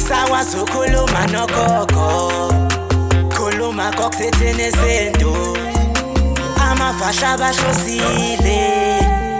Sawazi ukhuluma nogogo, khuluma kokusethene sento. Amafahla bahlosile,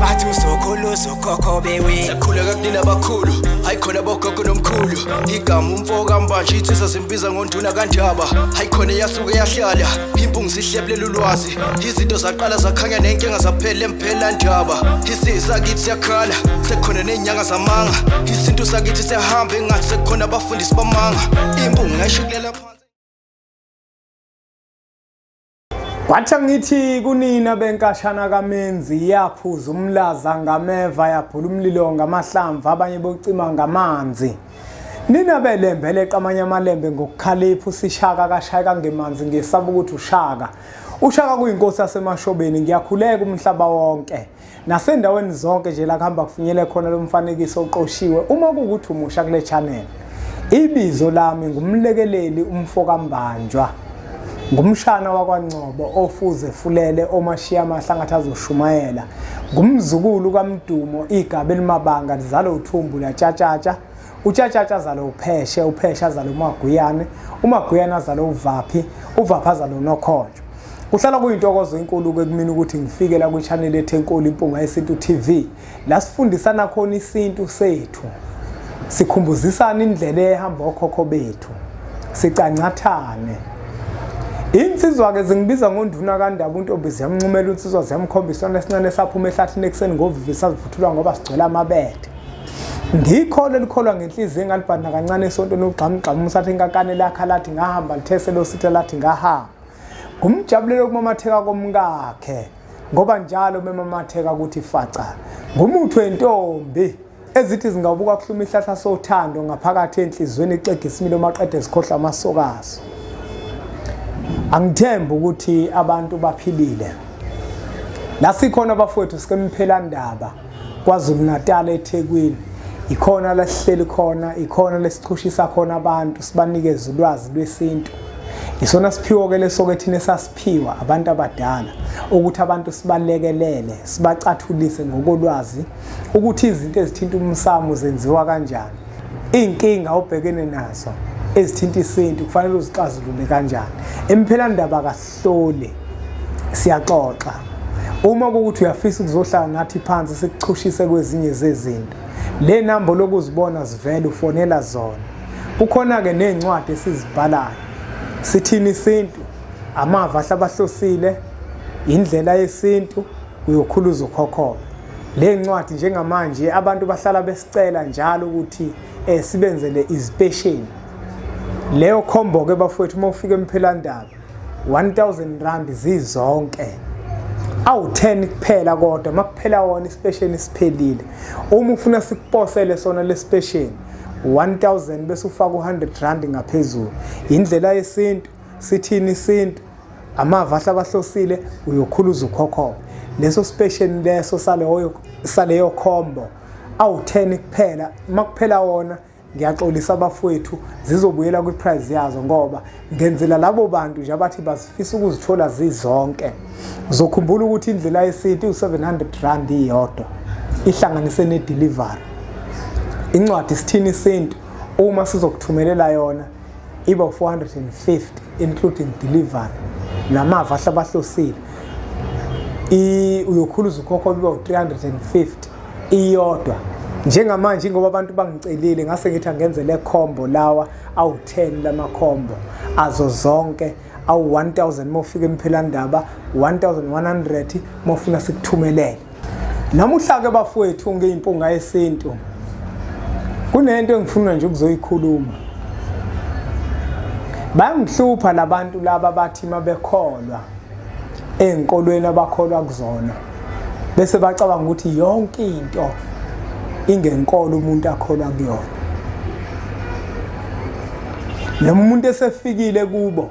bathi usokhuluza ukhokho bewe. Sakhuleka kunina abakhulu, hayi khona bogogo nomkhulu. Igama umfoka mbanje ithi sasimbiza ngonduna kanjaba. Hayi khona yasuke yahlala, impungu sihlebulela ulwazi. Izinto zaqala zakhanya nenkinga zaphela emphela njaba. Isizwe kithi siyakhala, sekhona nenyanga zamanga. Izinto sakithi siyahamba engathi sekhona abafundisi bamanga. Impungu ngayishukela phansi. Kwathi ngithi kunina benkashana kaMenzi yaphuza umlaza ngameva yaphula umlilo ngamahlamvu abanye bocima ngamanzi. Nina belembele qamanya amalembe ngokukhalipha usishaka kashaka ngemanzi ngesaba ukuthi ushaka. Ushaka kuyinkosi yasemashobeni ngiyakhuleka umhlaba wonke. Nasendaweni zonke nje la kuhamba kufinyele khona lo mfanekiso oqoshiwe uma kuukuthi umusha kule channel. Ibizo lami ngumlekeleli umfoka mbanjwa. Ngumshana wakwaNgcobo ofuze fulele omashiya amahlangathi azoshumayela. Ngumzukulu kaMdumo igaba elimabanga lizalo uthumbu laTshatshatsha. uTshatshatsha azalo uPheshe, uPheshe azalo uMaguyane, uMaguyane azalo uVaphi, uVaphi azalo uNokhonjo. Kuhlala kuyintokozo enkulu kumina ukuthi ngifike la kwi-channel ethe enkulu impunga yesintu TV. La sifundisana khona isintu sethu. Sikhumbuzisana indlela ehamba okhokho bethu. Sicancathane. Insizwa ke zingibiza ngonduna kaNdaba uNtombi ziyamncumela insizwa ziyamkhombisa nesincane saphuma ehlathini ekseni ngovivi vuthulwa ngoba sigcwele amabethe. Ngikhole likholwa ngenhliziyo engalibhana kancane esonto nogxamgxama usathi inkakane lakha lathi ngahamba lithese lo sithe lathi ngahamba. Ngumjabulelo kumamatheka komkakhe ngoba njalo memamatheka ukuthi faca. Ngumuthu wentombi ezithi zingabuka kuhluma ihlahla sothando ngaphakathi enhlizweni ixega isimilo maqede sikhohla amasokazo. Angithemba ukuthi abantu baphilile. La sikhona bafowethu sikemphela Ndaba kwaZulu Natal eThekwini. Ikhona la sihleli khona, ikhona lesichushisa khona abantu sibanikeza ulwazi lwesintu. Isona siphiwo ke leso ke thina sasiphiwa abantu abadala ukuthi abantu sibalekelele, sibacathulise ngokolwazi ukuthi izinto ezithinta umsamo zenziwa kanjani. Inkinga obhekene nazo ezithinta isintu kufanele uzixazulule kanjani. Emphela Ndaba kahlole siyaxoxa. Uma ukuthi uyafisa ukuzohlala nathi phansi sikuchushise kwezinye zezinto, le number lokuzibona zivela ufonela zona. Kukhona ke nezincwadi esizibhalayo. Sithini isintu, amava ahlabahlosile, indlela yesintu, uyokhuluza ukhokho. Le ncwadi njengamanje abantu bahlala besicela njalo ukuthi sibenzele izipesheni. Leyo combo ke bafowethu uma ufika emphela Ndaba 1000 rand zizonke. Awu 10 kuphela kodwa makuphela wona ispecial isiphelile. Uma ufuna sikuposele sona le special 1000 bese ufaka 100 rand ngaphezulu. Indlela yesintu, sithini isintu, amava ahlabahlosile uyokhuluza ukhokho. Leso special leso saleyo combo awu 10 kuphela makuphela wona. Ngiyaxolisa abafowethu zizobuyela kwiprice yazo ngoba ngenzela labo bantu nje abathi basifisa ukuzithola zizonke. Uzokhumbula ukuthi indlela yesintu u700 rand iyodwa ihlanganise ne-delivery. Incwadi sithini isintu uma sizokuthumelela yona iba 450 including delivery namava ahlabahlosile. Uyokhuluza ukhokho iba 350 iyodwa. Njengamanje ngoba abantu bangicelile ngase ngithi angenze le combo lawa awu 10 lama combo azo zonke awu 1000 mofika emphela Ndaba 1100 mofuna sikuthumelele. Namuhla ke bafowethu ngeimpunga yesintu kunento engifuna nje ukuzoyikhuluma. Bangihlupha labantu laba bathi mabekholwa enkolweni abakholwa kuzona bese bacabanga ukuthi yonke into ingenkolo umuntu akholwa kuyona. Noma umuntu esefikile kubo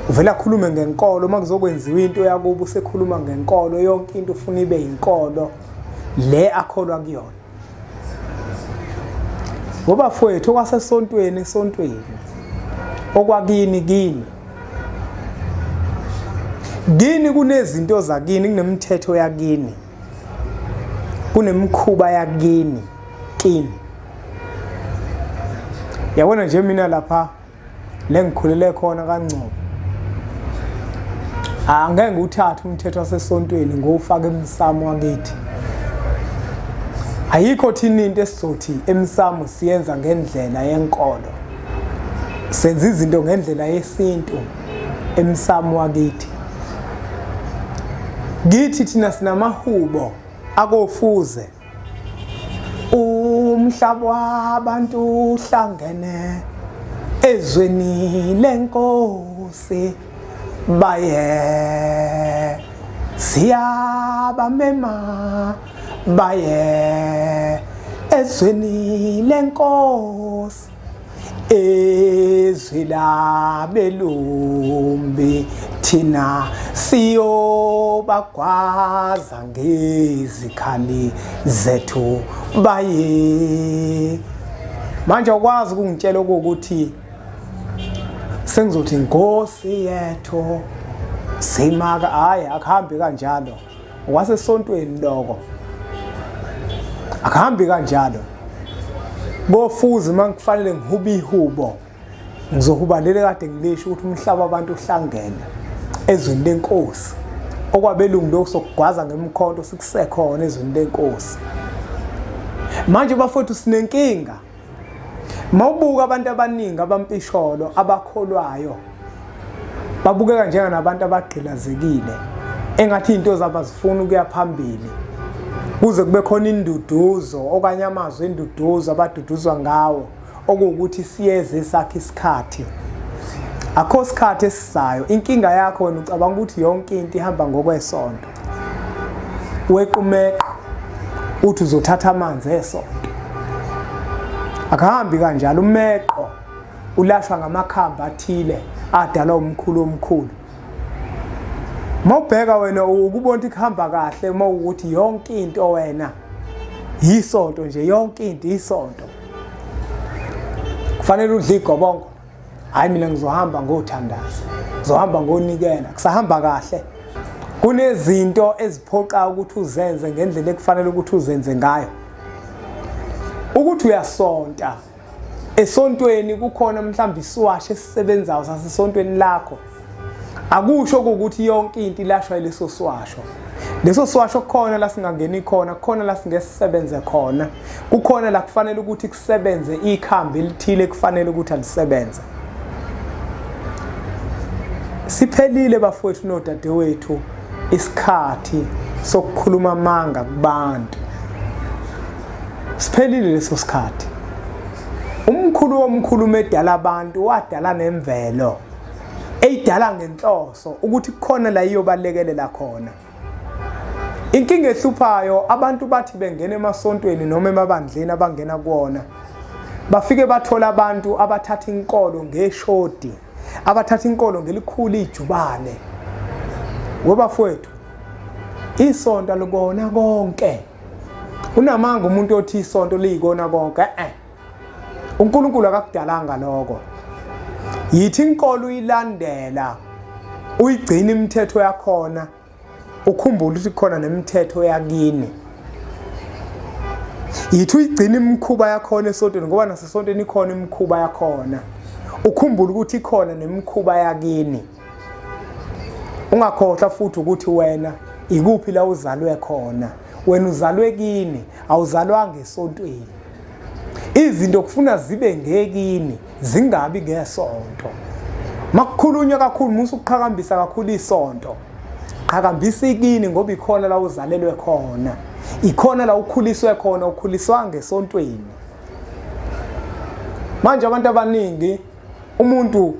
uvela khulume ngenkolo uma kuzokwenziwa into yakubo usekhuluma ngenkolo yonke into ufuna ibe inkolo le akholwa kuyona. Ngoba mfowethu okwasesontweni okwakini kini kunezinto zakini kunemithetho yakini kunemikhuba yakini kimi. Yabona nje mina lapha le ngikhulele khona kaNgcobo, angeke nguthathe umthetho wasesontweni ngowufaka emsamo wakithi. Ayikho thina into esizothi emsamo siyenza ngendlela yenkolo, senza izinto ngendlela yesintu emsamo wakithi. Kithi thina sinamahubo akofuze, umhlaba wabantu uhlangene ezweni lenkosi, baye siyabamema, baye ezweni lenkosi, ezwi labelumbi thina siyobagwaza ngezikhali zethu, baye. Manje ukwazi ukungitshela ukuthi sengizothi Nkosi yethu simaka, hayi akuhambi kanjalo. Wasesontweni lokho akuhambi kanjalo. Bofuze mangifanele ngihuba ihubo, ngizohuba lele kade ngilisho ukuthi umhlaba wabantu uhlangene ezweni lenkosi, okwabelungu lokho sokugwaza ngemkhonto sikusekhona ezweni lenkosi. Manje bafowethu sinenkinga. Mawubuka abantu abaningi abampisholo abakholwayo, babukeka njenganabantu abagqilazekile, engathi into zabo zifuna ukuya phambili, kuze kube khona induduzo okanye amazwi enduduzo abaduduzwa ngawo, okuwukuthi siyeze sakhe isikhathi. Akho sikhathi esizayo. Inkinga yakho wena ucabanga ukuthi yonke into ihamba ngokwesonto. Wequmeka uthi uzothatha amanzi esonto. Akahambi kanjalo. Umeqo ulashwa ngamakhamba athile adala umkhulu omkhulu. Mawubheka wena ukubona ukuthi kuhamba kahle mawukuthi yonke into wena yisonto nje, yonke into isonto. Kufanele udle igobongo. Hayi mina ngizohamba ngothandaza, ngizohamba ngonikela. Kusahamba kahle. Kunezinto eziphoqa ukuthi uzenze ngendlela ekufanele ukuthi uzenze ngayo. Ukuthi uyasonta esontweni, kukhona mhlawumbe isiwasho esisebenzayo sasesontweni lakho, akusho ukuthi yonke into ilashwa leso siwasho. Leso siwasho kukhona la singangeni khona, kukhona la singesisebenze khona, kukhona la kufanele ukuthi kusebenze ikhambi elithile kufanele ukuthi alisebenze. Siphelile bafowethu nodadewethu isikhathi sokukhuluma amanga kubantu. Siphelile leso sikhathi. Umkhulu womkhuluma edala abantu wadala nemvelo, eyidala ngenhloso ukuthi kukhona la iyobalekelela khona. Inkinga ehluphayo, abantu bathi bengena emasontweni noma emabandleni abangena kuona, bafike bathola abantu abathatha inkolo ngeshodi, abathatha inkolo ngelikhulu ijubane. Webafowethu, isonto likona konke. Unamanga umuntu othi isonto liyikona konke. uNkulunkulu akakudalanga lokho. Yithi inkolo uyilandela, uyigcina imithetho yakhona, ukhumbule ukuthi khona nemithetho yakini. Yithi uyigcina imikhuba yakhona esontweni, ngoba nasesontweni ikhona imikhuba yakhona. Ukhumbule ukuthi ikhona nemikhuba yakini. Ungakhohlwa futhi ukuthi wena ikuphi la uzalwe khona. Wena uzalwe kini, awuzalwanga esontweni. Izinto kufuna zibe ngekini, zingabi ngesonto. Makukhulunywa kakhulu musu ukuqhakambisa kakhulu isonto. Qhakambisa ikini ngoba ikhona la uzalelwe khona. Ikhona la ukhuliswe khona, ukhuliswa ngesontweni. Manje abantu abaningi, umuntu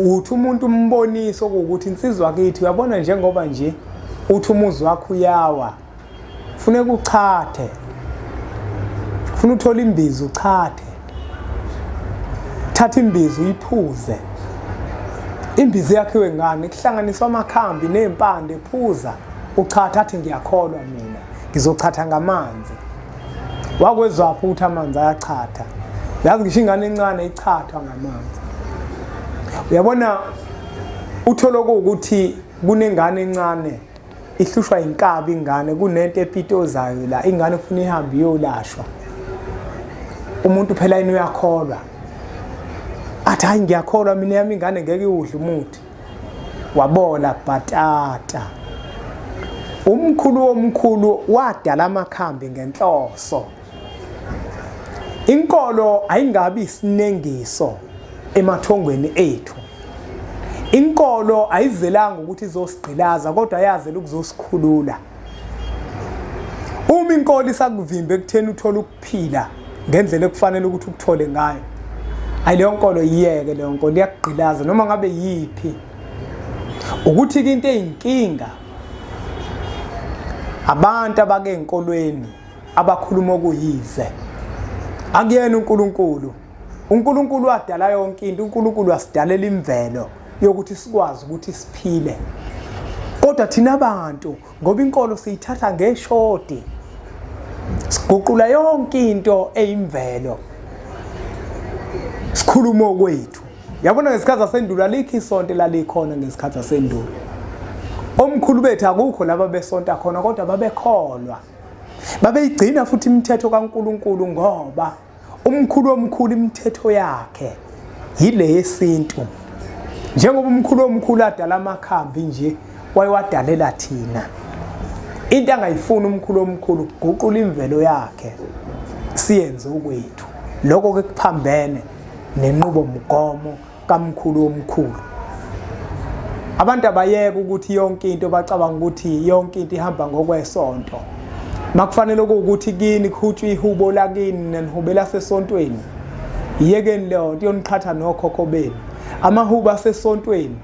uthi umuntu umboniso ukuthi insizwa kithi uyabona njengoba nje uthi umuzi wakho uyawa, kufuneka uchathe, ufuna uthola imbizi uchathe, thatha imbizi uyiphuze. Imbizi yakhiwe ngani? Kuhlanganiswa amakhambi nempande, phuza uchatha. Athi ngiyakholwa mina ngizochatha ngamanzi. Wakwezwapho ukuthi amanzi ayachatha. Yazi ngisho ingane encane ichathwa ngamanzi. Uyabona uthola ukuthi kunengane encane ihlushwa inkabi ingane, kunento epitozayo la ingane ufuna ihambe iyolashwa. umuntu phela yini uyakholwa athi hayi ngiyakholwa mina yami ingane ngeke iwudle umuthi wabola bhatata. Umkhulu womkhulu wadala amakhambi ngenhloso. Inkolo ayingabi isinengiso emathongweni ethu. Inkolo ayizelanga ukuthi izosigqilaza kodwa yazela ukuzosikhulula. Uma inkolo isakuvimba ekutheni uthola ukuphila ngendlela ekufanele ukuthi ukuthole ngayo, ayileyo nkolo iyeke leyo nkolo iyakugqilaza noma ngabe yiphi. Ukuthi into eyinkinga abantu abake enkolweni abakhuluma okuyize akuyena uNkulunkulu. uNkulunkulu wadala yonke into. uNkulunkulu wasidalela imvelo yokuthi sikwazi ukuthi siphile. Kodwa thina abantu ngoba inkolo siyithatha ngeshoti siguqula yonke into eyimvelo sikhuluma okwethu. Yabona ngesikhathi sasendulo alikho isonto lalikhona ngesikhathi sasendulo. Omkhulu bethu akukho laba besonta khona kodwa babekholwa. Babeyigcina futhi imithetho kaNkulunkulu ngoba umkhulu omkhulu imithetho yakhe yile yesintu. Njengoba umkhulu omkhulu adala amakhambi nje wayewadalela thina. Into angayifuni umkhulu omkhulu guqula imvelo yakhe siyenze okwethu. Lokho ke kuphambene nenqubo mgomo kamkhulu omkhulu. Abantu abayeke ukuthi yonke into bacabanga ukuthi yonke into ihamba ngokwesonto. Makufanele ukuthi kini kukhutshwe ihubo lakini nenihubela sesontweni. Yekeni leyo nto yoniqhatha nokhokho benu. Amahubo asesontweni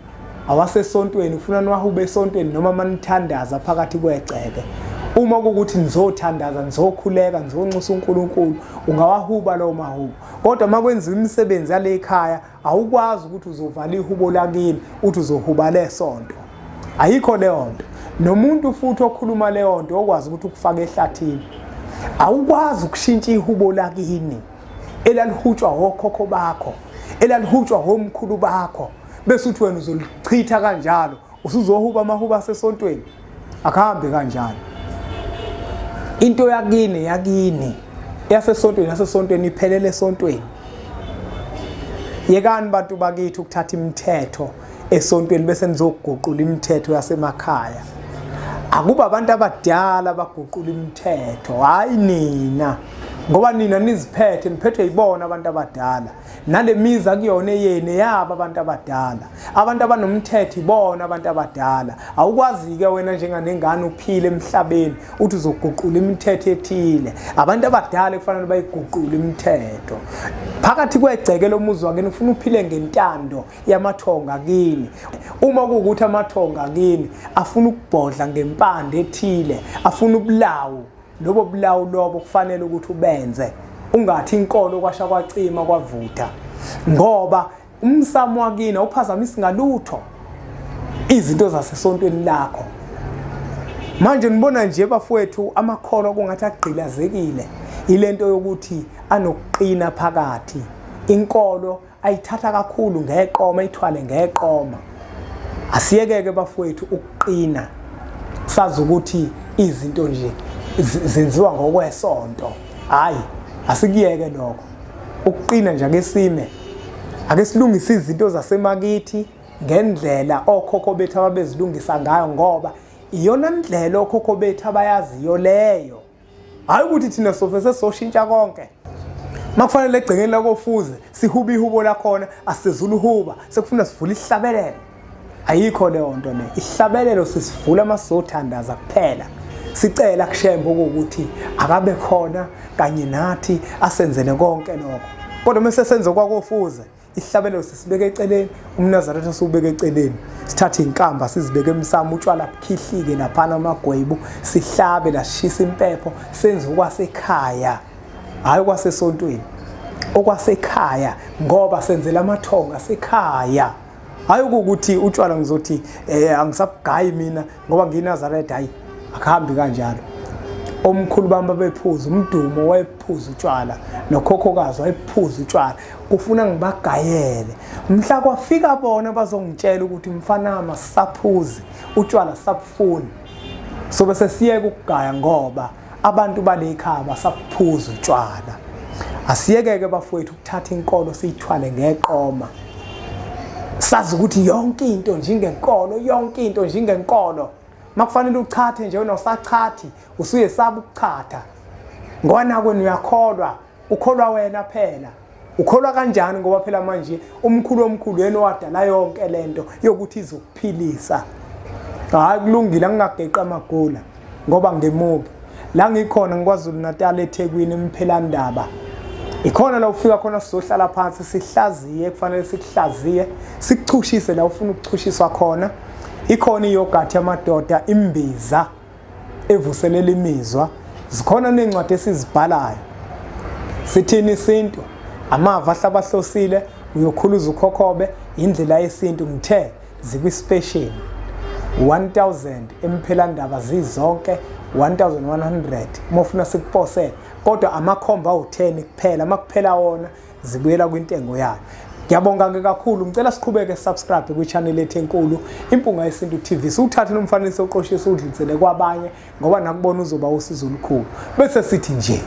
awasesontweni ufuna niwahube esontweni noma manithandaza phakathi kwegceke. Uma ukuthi nizothandaza nizokhuleka nizonxusa uNkulunkulu ungawahuba lawo mahubo. Kodwa makwenziwa imisebenzi yale ekhaya awukwazi ukuthi uzovala ihubo lakini uthi uzohuba lesonto. Ayikho leyo nto. Nomuntu futhi okhuluma leyo nto okwazi ukuthi ukufaka ehlathini. Awukwazi ukushintsha ihubo lakini elalihutshwa okhokho bakho, elalihutshwa omkhulu bakho bese uthi wena uzolichitha kanjalo usuzohuba amahubo asesontweni. Akuhambe kanjalo. Into yakini yasesontweni iphelele esontweni. Yekani bantu bakithi ukuthatha imithetho esontweni bese nizoguqula imithetho yasemakhaya. Akuba abantu abadala baguqula imithetho, hayi nina. Ngoba nina niziphethe niphethwe yibona abantu abadala. Nale miza kuyona eyene yaba abantu abadala. Abantu abanomthetho ibona abantu abadala. Awukwazi ke wena njenganengane uphile emhlabeni uthi uzoguqula imithetho ethile. Abantu abadala kufanele bayiguqule imithetho. Phakathi kwegceke lomuzi wakini ufuna uphile ngentando yamathonga kini. Uma kuwukuthi amathonga kini afuna ukubhodla ngempande ethile, afuna ubulawu, lobo bulawu lobo kufanele ukuthi ubenze. Ungathi inkolo kwasha kwacima kwavutha. Ngoba umsamo wakini awuphazamisi ngalutho izinto zasesontweni lakho. Manje nibona nje bafowethu amakhono kungathi agqilazekile. Ilento yokuthi anokuqina phakathi. Inkolo ayithatha kakhulu ngeqoma ithwale ngeqoma. Asiyekeke bafowethu ukuqina. Sazi ukuthi izinto nje zenziwa ngokwesonto. Hayi, asikuyeke lokho. Ukuqina nje akesime. Ake silungise izinto zasemakithi ngendlela okhokho bethu ababezilungisa ngayo ngoba iyona indlela okhokho bethu abayaziyo leyo. Hayi ukuthi thina sofese soshintsha konke. Makufanele egcekeni lakofuze sihuba ihubo lakhona asizula uhuba sekufuna sivula ihlabelelo. Ayikho leyo nto le. Ihlabelelo sisivula masizothandaza kuphela. Sicela kushembe ukuthi akabe khona kanye nathi asenzele konke lokho. Kodwa mase senze kwakofuze ihlabelelo sisibeke eceleni, umNazaretha asubeke eceleni. Sithathe inkamba sizibeke emsamo utshwala bukhihlike laphana amagwebu, sihlabe la sishisa impepho, senze okwasekhaya. Hayi kwasesontweni. Okwasekhaya ngoba senzela amathonga asekhaya. Hayi ukuthi utshwala ngizothi angisabugayi mina ngoba nginazaretha hayi akuhambi kanjalo. Omkhulu bami babephuza umdumo wayephuza utshwala nokhokhokazi wayephuza utshwala kufuna ngibagayele. Mhla kwafika bona bazongitshela ukuthi mfana masaphuzi utshwala sabufuni. So bese siyeke ukugaya ngoba abantu bale ekhaya basaphuza utshwala. Asiyeke-ke bafowethu ukuthatha inkolo siyithwale ngeqoma. Sazi ukuthi yonke into njengenkolo, yonke into njengenkolo. Makufanele uchathe nje unosachathi, usuyesaba ukuchatha. Ngona kwenu uyakholwa, ukholwa wena phela. Ukholwa kanjani ngoba phela manje umkhulu omkhulu yena wadala yonke lento yokuthi izokuphilisa. Hayi kulungile ngingageqa amagula ngoba ngemuke. La ngikhona ngikwaZulu Natal eThekwini imphelandaba. Ikhona la ufika khona sizohlala phansi sihlaziye kufanele sikuhlaziye sikuchushise la ufuna ukuchushiswa khona. Ikhona iyogathi yamadoda imbiza evuselela imizwa. Zikhona nencwadi esizibhalayo. Sithini isintu amava ahlabahlosile uyokhuluza ukhokhobe indlela yesintu ngithe zikwi-special 1000 emphelandaba zizonke 1100 mofuna sikuposele kodwa amakhomba awu10 kuphela makuphela wona zibuyela kwintengo yayo. Ngiyabonga kakhulu ngicela siqhubeke subscribe kwi-channel ethu enkulu Impunga Yesintu TV. Siwuthathe nomfanekiso oqoshiwe udlulisele kwabanye ngoba nakubona uzoba usizo olukhulu. Bese sithi nje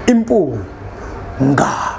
impunga